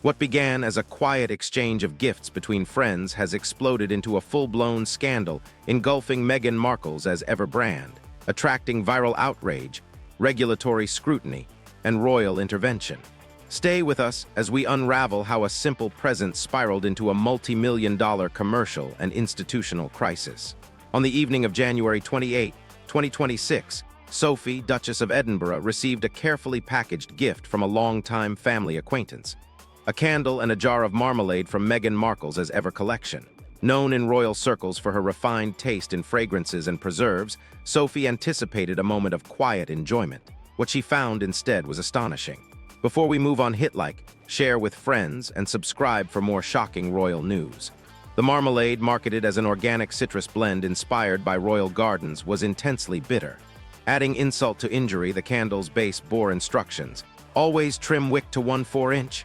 What began as a quiet exchange of gifts between friends has exploded into a full-blown scandal engulfing Meghan Markle's as ever brand, attracting viral outrage, regulatory scrutiny, and royal intervention. Stay with us as we unravel how a simple present spiraled into a multi-million-dollar commercial and institutional crisis. On the evening of January 28, 2026, Sophie, Duchess of Edinburgh, received a carefully packaged gift from a longtime family acquaintance. A candle and a jar of marmalade from Meghan Markle's as ever collection. Known in royal circles for her refined taste in fragrances and preserves, Sophie anticipated a moment of quiet enjoyment. What she found instead was astonishing. Before we move on, hit like, share with friends, and subscribe for more shocking royal news. The marmalade, marketed as an organic citrus blend inspired by royal gardens, was intensely bitter. Adding insult to injury, the candle's base bore instructions. Always trim wick to 1/4 inch.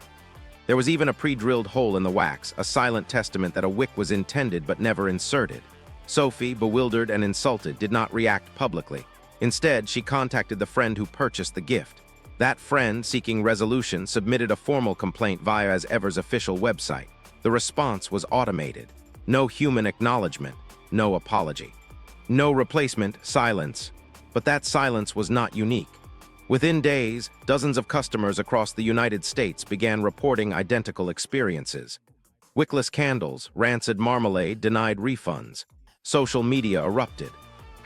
There was even a pre-drilled hole in the wax, a silent testament that a wick was intended but never inserted. Sophie, bewildered and insulted, did not react publicly. Instead, she contacted the friend who purchased the gift. That friend, seeking resolution, submitted a formal complaint via as ever's official website. The response was automated. No human acknowledgement, no apology. No replacement, silence. But that silence was not unique. Within days, dozens of customers across the United States began reporting identical experiences. Wickless candles, rancid marmalade, denied refunds. Social media erupted.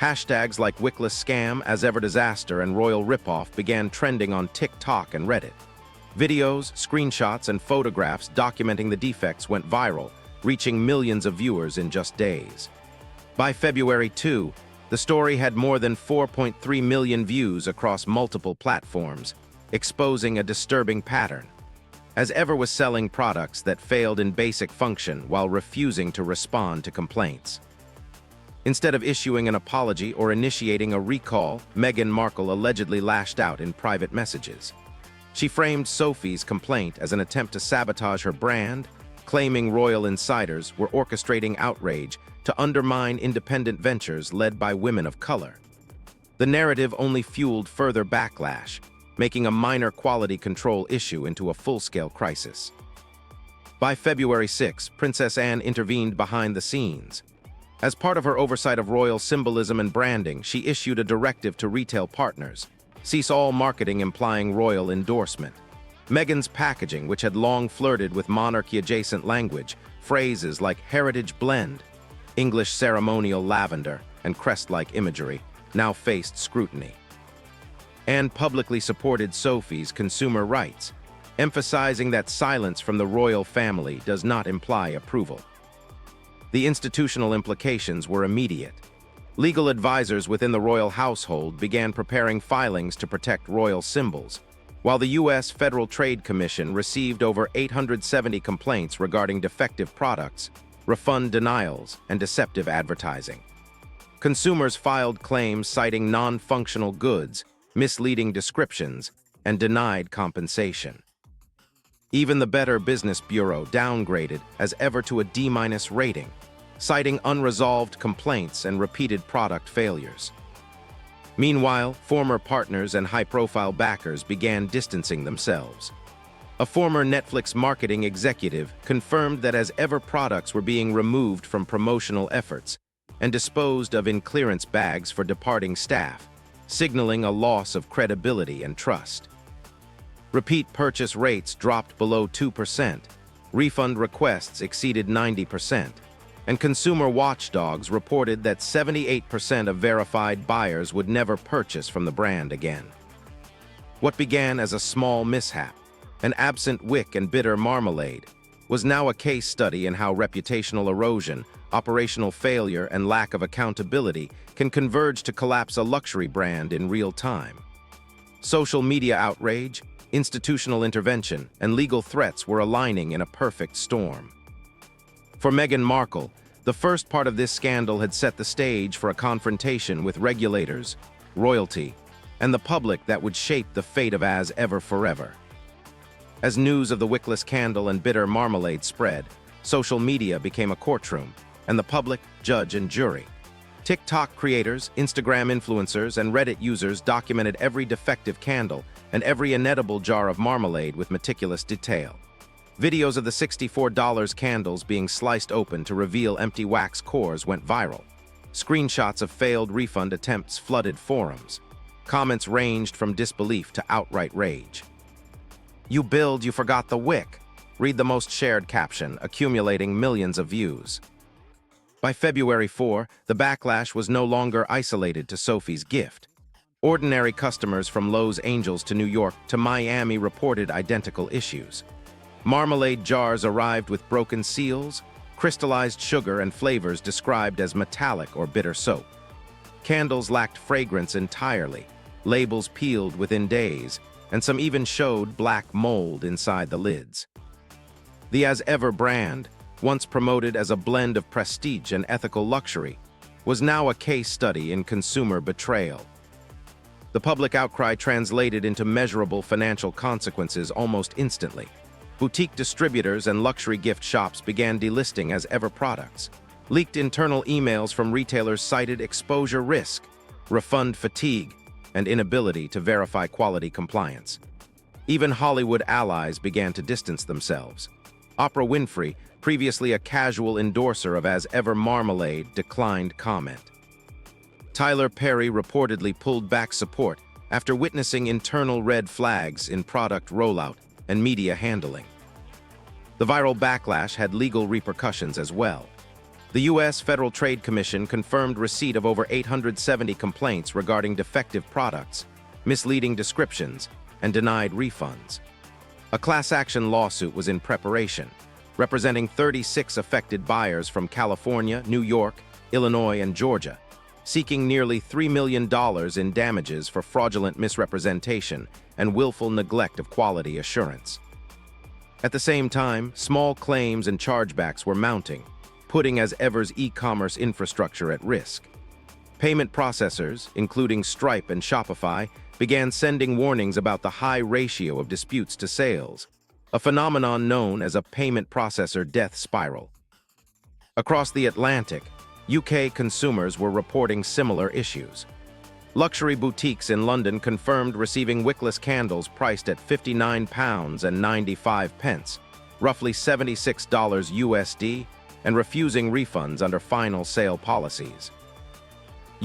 Hashtags like Wickless scam, as ever disaster, and royal ripoff began trending on TikTok and Reddit. Videos, screenshots, and photographs documenting the defects went viral, reaching millions of viewers in just days. By February 2, the story had more than 4.3 million views across multiple platforms, exposing a disturbing pattern. As ever was selling products that failed in basic function while refusing to respond to complaints. Instead of issuing an apology or initiating a recall, Meghan Markle allegedly lashed out in private messages. She framed Sophie's complaint as an attempt to sabotage her brand, claiming royal insiders were orchestrating outrage to undermine independent ventures led by women of color. The narrative only fueled further backlash, making a minor quality control issue into a full-scale crisis. By February 6, Princess Anne intervened behind the scenes. As part of her oversight of royal symbolism and branding, she issued a directive to retail partners: cease all marketing implying royal endorsement. Meghan's packaging, which had long flirted with monarchy-adjacent language, phrases like heritage blend, English ceremonial lavender, and crest-like imagery, now faced scrutiny. Anne publicly supported Sophie's consumer rights, emphasizing that silence from the royal family does not imply approval. The institutional implications were immediate. Legal advisors within the royal household began preparing filings to protect royal symbols, while the U.S. Federal Trade Commission received over 870 complaints regarding defective products, refund denials, and deceptive advertising. Consumers filed claims citing non-functional goods, misleading descriptions, and denied compensation. Even the Better Business Bureau downgraded as ever to a D- rating, citing unresolved complaints and repeated product failures. Meanwhile, former partners and high-profile backers began distancing themselves. A former Netflix marketing executive confirmed that as ever products were being removed from promotional efforts and disposed of in clearance bags for departing staff, signaling a loss of credibility and trust. Repeat purchase rates dropped below 2%, refund requests exceeded 90%, and consumer watchdogs reported that 78% of verified buyers would never purchase from the brand again. What began as a small mishap, an absent wick and bitter marmalade, was now a case study in how reputational erosion, operational failure, and lack of accountability can converge to collapse a luxury brand in real time. Social media outrage, institutional intervention, and legal threats were aligning in a perfect storm. For Meghan Markle, the first part of this scandal had set the stage for a confrontation with regulators, royalty, and the public that would shape the fate of As Ever Forever. As news of the wickless candle and bitter marmalade spread, social media became a courtroom, and the public, judge and jury. TikTok creators, Instagram influencers, and Reddit users documented every defective candle and every inedible jar of marmalade with meticulous detail. Videos of the $64 candles being sliced open to reveal empty wax cores went viral. Screenshots of failed refund attempts flooded forums. Comments ranged from disbelief to outright rage. "You billed, you forgot the wick." Read the most shared caption, accumulating millions of views. By February 4, the backlash was no longer isolated to Sophie's gift. Ordinary customers from Los Angeles to New York to Miami reported identical issues. Marmalade jars arrived with broken seals, crystallized sugar and flavors described as metallic or bitter soap. Candles lacked fragrance entirely, labels peeled within days, and some even showed black mold inside the lids. The As Ever brand, once promoted as a blend of prestige and ethical luxury, was now a case study in consumer betrayal. The public outcry translated into measurable financial consequences almost instantly. Boutique distributors and luxury gift shops began delisting As Ever products. Leaked internal emails from retailers cited exposure risk, refund fatigue, and inability to verify quality compliance. Even Hollywood allies began to distance themselves. Oprah Winfrey, previously a casual endorser of As Ever Marmalade, declined comment. Tyler Perry reportedly pulled back support after witnessing internal red flags in product rollout and media handling. The viral backlash had legal repercussions as well. The U.S. Federal Trade Commission confirmed receipt of over 870 complaints regarding defective products, misleading descriptions, and denied refunds. A class action lawsuit was in preparation, representing 36 affected buyers from California, New York, Illinois, and Georgia, seeking nearly $3 million in damages for fraudulent misrepresentation and willful neglect of quality assurance. At the same time, small claims and chargebacks were mounting, putting As Ever's e-commerce infrastructure at risk. Payment processors, including Stripe and Shopify, began sending warnings about the high ratio of disputes to sales, a phenomenon known as a payment processor death spiral. Across the Atlantic, UK consumers were reporting similar issues. Luxury boutiques in London confirmed receiving wickless candles priced at £59.95, roughly $76 USD, and refusing refunds under final sale policies.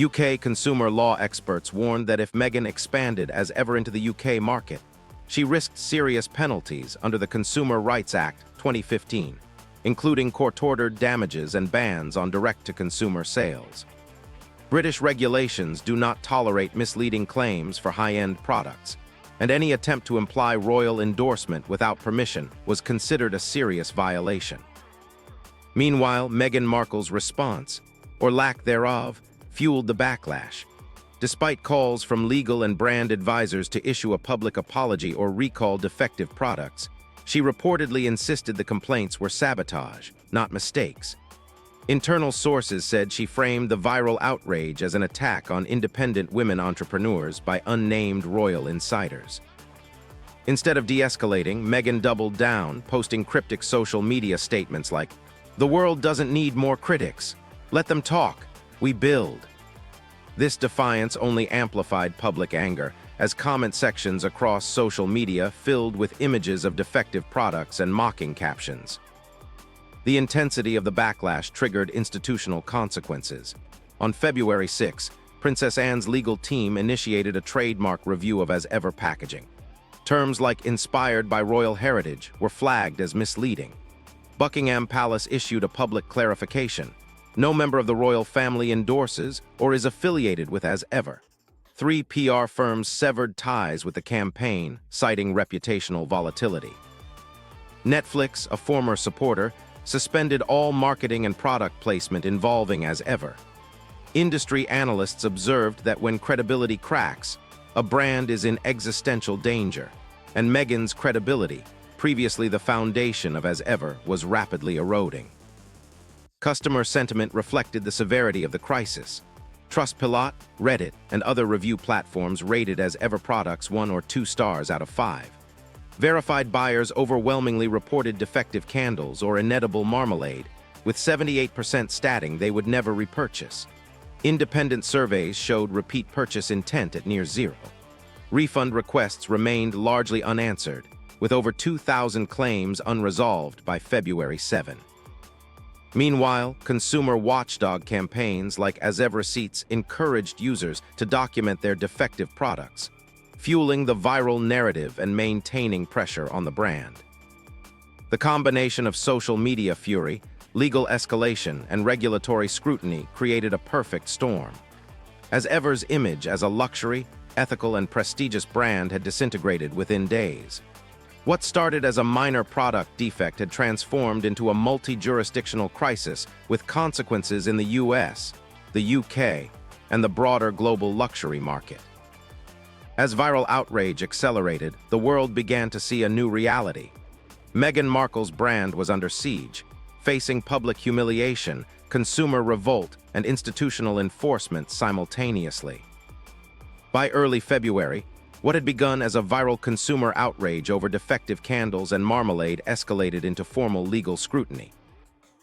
UK consumer law experts warned that if Meghan expanded As Ever into the UK market, she risked serious penalties under the Consumer Rights Act 2015, including court-ordered damages and bans on direct-to-consumer sales. British regulations do not tolerate misleading claims for high-end products, and any attempt to imply royal endorsement without permission was considered a serious violation. Meanwhile, Meghan Markle's response, or lack thereof, fueled the backlash. Despite calls from legal and brand advisors to issue a public apology or recall defective products, she reportedly insisted the complaints were sabotage, not mistakes. Internal sources said she framed the viral outrage as an attack on independent women entrepreneurs by unnamed royal insiders. Instead of de-escalating, Meghan doubled down, posting cryptic social media statements like, "The world doesn't need more critics. Let them talk. We build." This defiance only amplified public anger, as comment sections across social media filled with images of defective products and mocking captions. The intensity of the backlash triggered institutional consequences. On February 6, Princess Anne's legal team initiated a trademark review of As Ever packaging. Terms like "inspired by royal heritage" were flagged as misleading. Buckingham Palace issued a public clarification. No member of the royal family endorses or is affiliated with As Ever. 3 PR firms severed ties with the campaign, citing reputational volatility. Netflix, a former supporter, suspended all marketing and product placement involving As Ever. Industry analysts observed that when credibility cracks, a brand is in existential danger, and Meghan's credibility, previously the foundation of As Ever, was rapidly eroding. Customer sentiment reflected the severity of the crisis. Trustpilot, Reddit, and other review platforms rated As Ever products 1 or 2 stars out of 5. Verified buyers overwhelmingly reported defective candles or inedible marmalade, with 78% stating they would never repurchase. Independent surveys showed repeat purchase intent at near zero. Refund requests remained largely unanswered, with over 2,000 claims unresolved by February 7. Meanwhile, consumer watchdog campaigns like As Ever Receipts encouraged users to document their defective products, fueling the viral narrative and maintaining pressure on the brand. The combination of social media fury, legal escalation, and regulatory scrutiny created a perfect storm. As Ever's image as a luxury, ethical, and prestigious brand had disintegrated within days. What started as a minor product defect had transformed into a multi-jurisdictional crisis with consequences in the US, the UK, and the broader global luxury market. As viral outrage accelerated, the world began to see a new reality. Meghan Markle's brand was under siege, facing public humiliation, consumer revolt, and institutional enforcement simultaneously. By early February, what had begun as a viral consumer outrage over defective candles and marmalade escalated into formal legal scrutiny.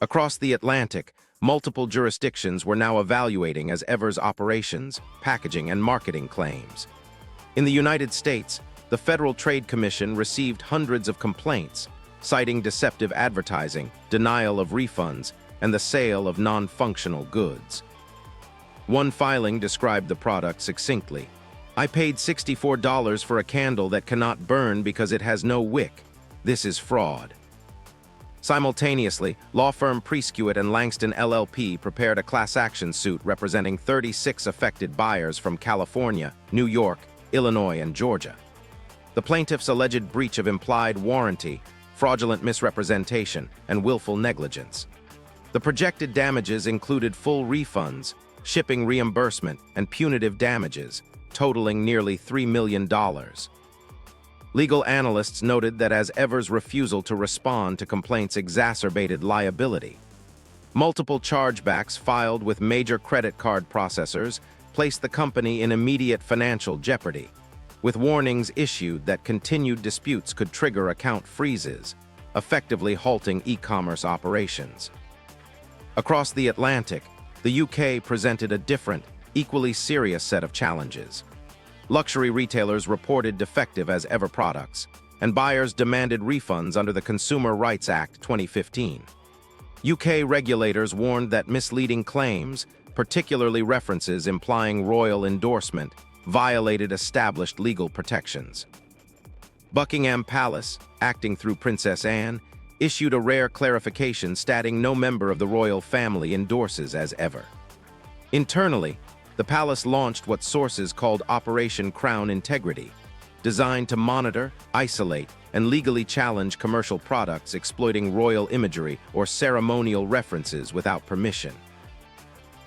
Across the Atlantic, multiple jurisdictions were now evaluating As Ever's operations, packaging, and marketing claims. In the United States, the Federal Trade Commission received hundreds of complaints, citing deceptive advertising, denial of refunds, and the sale of non-functional goods. One filing described the product succinctly. "I paid $64 for a candle that cannot burn because it has no wick. This is fraud." Simultaneously, law firm Prescott and Langston LLP prepared a class action suit representing 36 affected buyers from California, New York, Illinois, and Georgia. The plaintiffs' alleged breach of implied warranty, fraudulent misrepresentation, and willful negligence. The projected damages included full refunds, shipping reimbursement, and punitive damages, totaling nearly $3 million. Legal analysts noted that As Ever's refusal to respond to complaints exacerbated liability. Multiple chargebacks filed with major credit card processors placed the company in immediate financial jeopardy, with warnings issued that continued disputes could trigger account freezes, effectively halting e-commerce operations. Across the Atlantic, the UK presented a different, equally serious set of challenges. Luxury retailers reported defective As Ever products, and buyers demanded refunds under the Consumer Rights Act 2015. UK regulators warned that misleading claims, particularly references implying royal endorsement, violated established legal protections. Buckingham Palace, acting through Princess Anne, issued a rare clarification stating no member of the royal family endorses As Ever. Internally, the palace launched what sources called Operation Crown Integrity, designed to monitor, isolate, and legally challenge commercial products exploiting royal imagery or ceremonial references without permission.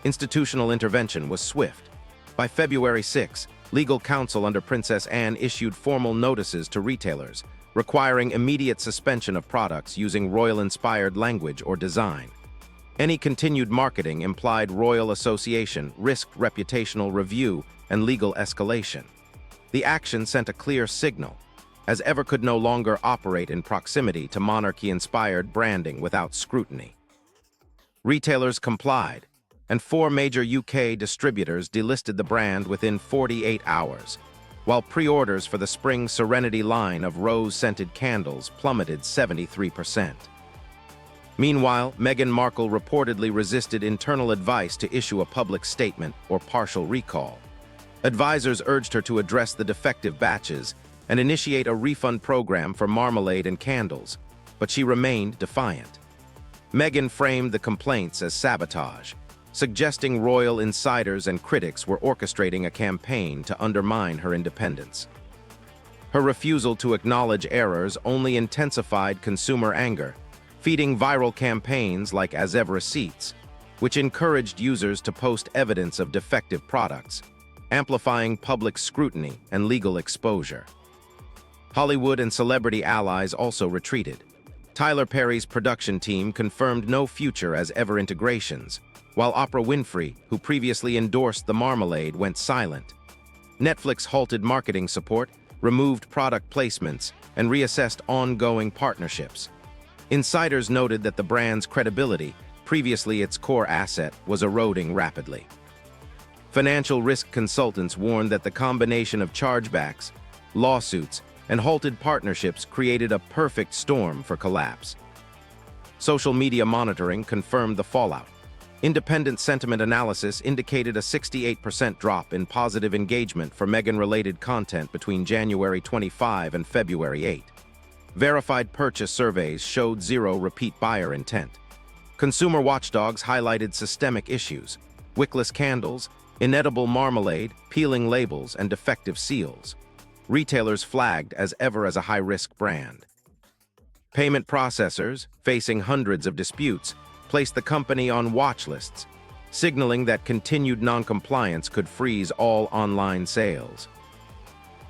Institutional intervention was swift. By February 6, legal counsel under Princess Anne issued formal notices to retailers, requiring immediate suspension of products using royal-inspired language or design. Any continued marketing implied royal association, risked reputational review, and legal escalation. The action sent a clear signal. As Ever could no longer operate in proximity to monarchy-inspired branding without scrutiny. Retailers complied, and 4 major UK distributors delisted the brand within 48 hours, while pre-orders for the spring Serenity line of rose-scented candles plummeted 73%. Meanwhile, Meghan Markle reportedly resisted internal advice to issue a public statement or partial recall. Advisors urged her to address the defective batches and initiate a refund program for marmalade and candles, but she remained defiant. Meghan framed the complaints as sabotage, suggesting royal insiders and critics were orchestrating a campaign to undermine her independence. Her refusal to acknowledge errors only intensified consumer anger, feeding viral campaigns like As Ever Receipts, which encouraged users to post evidence of defective products, amplifying public scrutiny and legal exposure. Hollywood and celebrity allies also retreated. Tyler Perry's production team confirmed no future As Ever integrations, while Oprah Winfrey, who previously endorsed the marmalade, went silent. Netflix halted marketing support, removed product placements, and reassessed ongoing partnerships. Insiders noted that the brand's credibility, previously its core asset, was eroding rapidly. Financial risk consultants warned that the combination of chargebacks, lawsuits, and halted partnerships created a perfect storm for collapse. Social media monitoring confirmed the fallout. Independent sentiment analysis indicated a 68% drop in positive engagement for Meghan-related content between January 25 and February 8. Verified purchase surveys showed zero repeat buyer intent. Consumer watchdogs highlighted systemic issues: wickless candles, inedible marmalade, peeling labels, and defective seals. Retailers flagged as a high-risk brand. Payment processors, facing hundreds of disputes, placed the company on watch lists, signaling that continued non-compliance could freeze all online sales.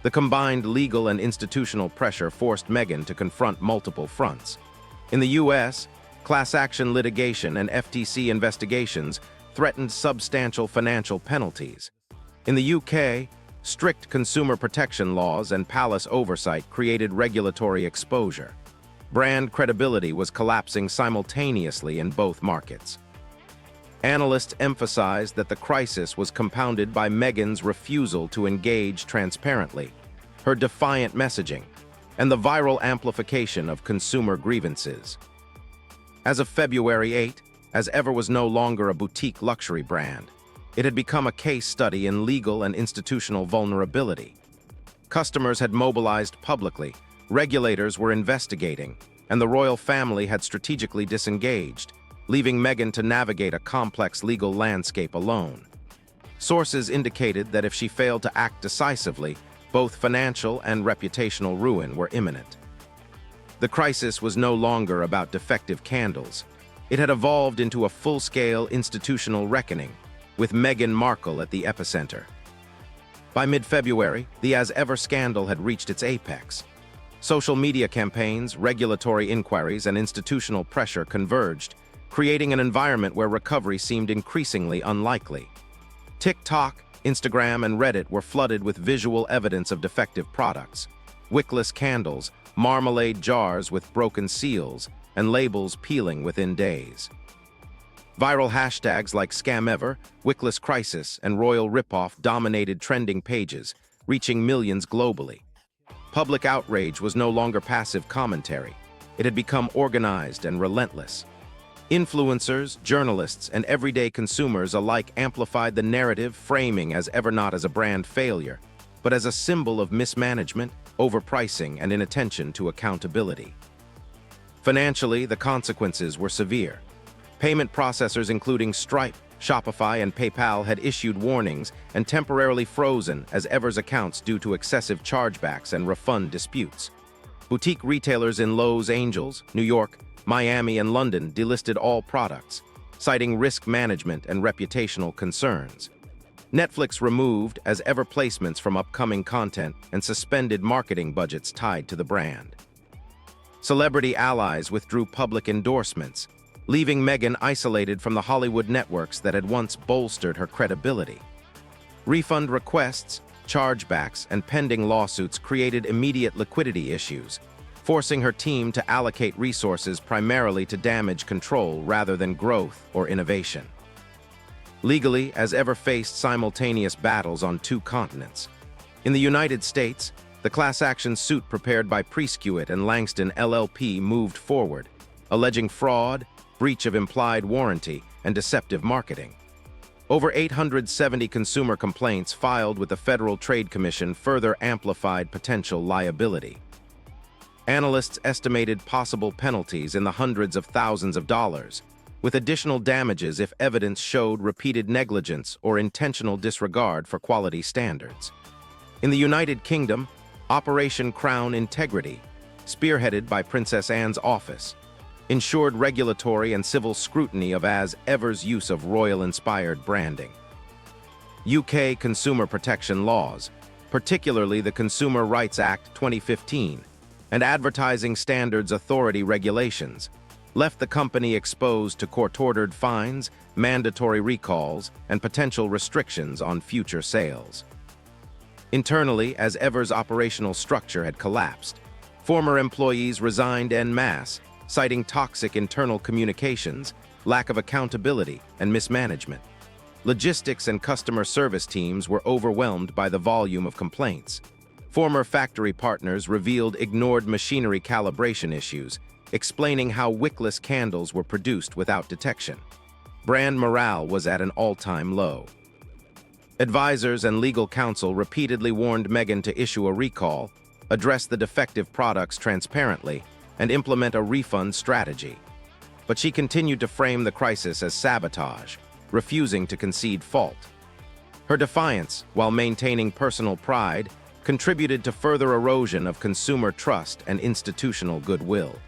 The combined legal and institutional pressure forced Meghan to confront multiple fronts. In the U.S., class action litigation and FTC investigations threatened substantial financial penalties. In the UK, strict consumer protection laws and palace oversight created regulatory exposure. Brand credibility was collapsing simultaneously in both markets. Analysts emphasized that the crisis was compounded by Meghan's refusal to engage transparently, her defiant messaging, and the viral amplification of consumer grievances. As of February 8, As Ever was no longer a boutique luxury brand. It had become a case study in legal and institutional vulnerability. Customers had mobilized publicly, regulators were investigating, and the royal family had strategically disengaged, leaving Meghan to navigate a complex legal landscape alone. Sources indicated that if she failed to act decisively, both financial and reputational ruin were imminent. The crisis was no longer about defective candles. It had evolved into a full-scale institutional reckoning, with Meghan Markle at the epicenter. By mid-February, the As Ever scandal had reached its apex. Social media campaigns, regulatory inquiries, and institutional pressure converged, creating an environment where recovery seemed increasingly unlikely. TikTok, Instagram, and Reddit were flooded with visual evidence of defective products: wickless candles, marmalade jars with broken seals, and labels peeling within days. Viral hashtags like ScamEver, Wickless Crisis, and Royal Ripoff dominated trending pages, reaching millions globally. Public outrage was no longer passive commentary. It had become organized and relentless. Influencers, journalists, and everyday consumers alike amplified the narrative, framing As Ever not as a brand failure, but as a symbol of mismanagement, overpricing, and inattention to accountability. Financially, the consequences were severe. Payment processors including Stripe, Shopify, and PayPal had issued warnings and temporarily frozen As Ever's accounts due to excessive chargebacks and refund disputes. Boutique retailers in Los Angeles, New York, Miami, and London delisted all products, citing risk management and reputational concerns. Netflix removed As Ever placements from upcoming content and suspended marketing budgets tied to the brand. Celebrity allies withdrew public endorsements, leaving Meghan isolated from the Hollywood networks that had once bolstered her credibility. Refund requests, chargebacks, and pending lawsuits created immediate liquidity issues, forcing her team to allocate resources primarily to damage control rather than growth or innovation. Legally, As Ever faced simultaneous battles on two continents. In the United States, the class action suit prepared by Prescuit and Langston LLP moved forward, alleging fraud, breach of implied warranty, and deceptive marketing. Over 870 consumer complaints filed with the Federal Trade Commission further amplified potential liability. Analysts estimated possible penalties in the hundreds of thousands of dollars, with additional damages if evidence showed repeated negligence or intentional disregard for quality standards. In the United Kingdom, Operation Crown Integrity, spearheaded by Princess Anne's office, ensured regulatory and civil scrutiny of As Ever's use of royal-inspired branding. UK consumer protection laws, particularly the Consumer Rights Act 2015 and Advertising Standards Authority regulations, left the company exposed to court-ordered fines, mandatory recalls, and potential restrictions on future sales. Internally, As Ever's operational structure had collapsed. Former employees resigned en masse, citing toxic internal communications, lack of accountability, and mismanagement. Logistics and customer service teams were overwhelmed by the volume of complaints. Former factory partners revealed ignored machinery calibration issues, explaining how wickless candles were produced without detection. Brand morale was at an all-time low. Advisors and legal counsel repeatedly warned Meghan to issue a recall, address the defective products transparently, and implement a refund strategy. But she continued to frame the crisis as sabotage, refusing to concede fault. Her defiance, while maintaining personal pride, contributed to further erosion of consumer trust and institutional goodwill.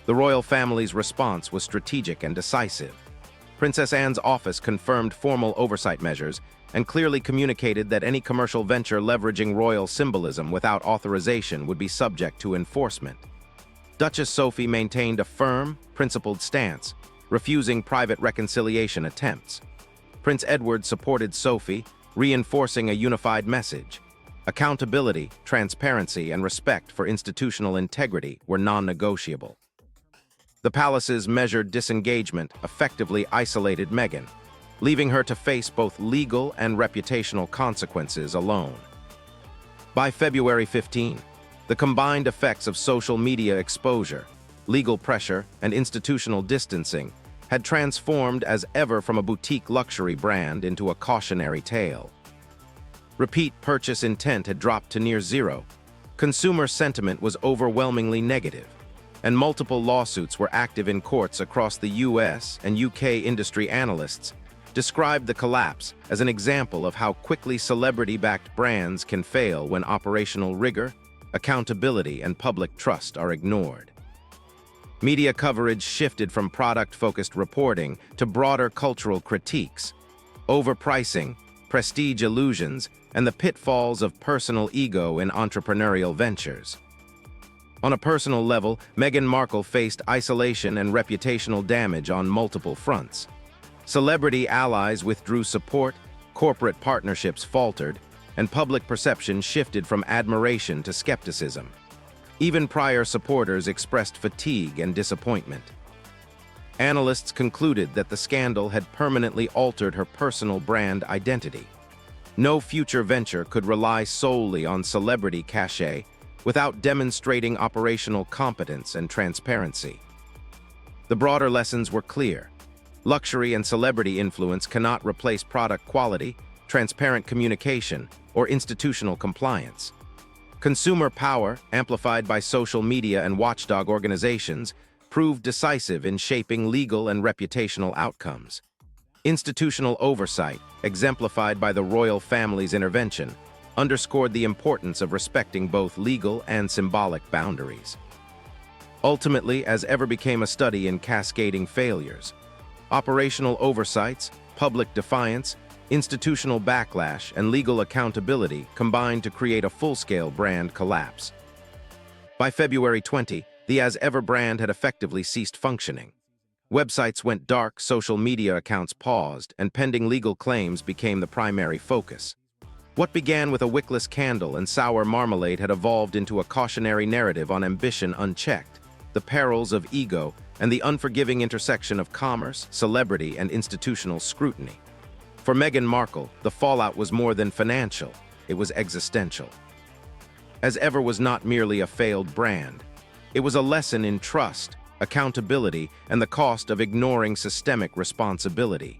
The royal family's response was strategic and decisive. Princess Anne's office confirmed formal oversight measures and clearly communicated that any commercial venture leveraging royal symbolism without authorization would be subject to enforcement. Duchess Sophie maintained a firm, principled stance, refusing private reconciliation attempts. Prince Edward supported Sophie, reinforcing a unified message. Accountability, transparency, and respect for institutional integrity were non-negotiable. The palace's measured disengagement effectively isolated Meghan, leaving her to face both legal and reputational consequences alone. By February 15, the combined effects of social media exposure, legal pressure, and institutional distancing had transformed as ever from a boutique luxury brand into a cautionary tale. Repeat purchase intent had dropped to near zero, consumer sentiment was overwhelmingly negative, and multiple lawsuits were active in courts across the US and UK. Industry analysts described the collapse as an example of how quickly celebrity-backed brands can fail when operational rigor, accountability, and public trust are ignored. Media coverage shifted from product-focused reporting to broader cultural critiques, overpricing, prestige illusions, and the pitfalls of personal ego in entrepreneurial ventures. On a personal level, Meghan Markle faced isolation and reputational damage on multiple fronts. Celebrity allies withdrew support, corporate partnerships faltered, and public perception shifted from admiration to skepticism. Even prior supporters expressed fatigue and disappointment. Analysts concluded that the scandal had permanently altered her personal brand identity. No future venture could rely solely on celebrity cachet without demonstrating operational competence and transparency. The broader lessons were clear. Luxury and celebrity influence cannot replace product quality, transparent communication, or institutional compliance. Consumer power, amplified by social media and watchdog organizations, proved decisive in shaping legal and reputational outcomes. Institutional oversight, exemplified by the royal family's intervention, underscored the importance of respecting both legal and symbolic boundaries. Ultimately, as ever became a study in cascading failures, operational oversights, public defiance, institutional backlash, and legal accountability combined to create a full-scale brand collapse. By February 20, the As Ever brand had effectively ceased functioning. Websites went dark, social media accounts paused, and pending legal claims became the primary focus. What began with a wickless candle and sour marmalade had evolved into a cautionary narrative on ambition unchecked, the perils of ego, and the unforgiving intersection of commerce, celebrity, and institutional scrutiny. For Meghan Markle, the fallout was more than financial, it was existential. As Ever was not merely a failed brand. It was a lesson in trust, accountability, and the cost of ignoring systemic responsibility.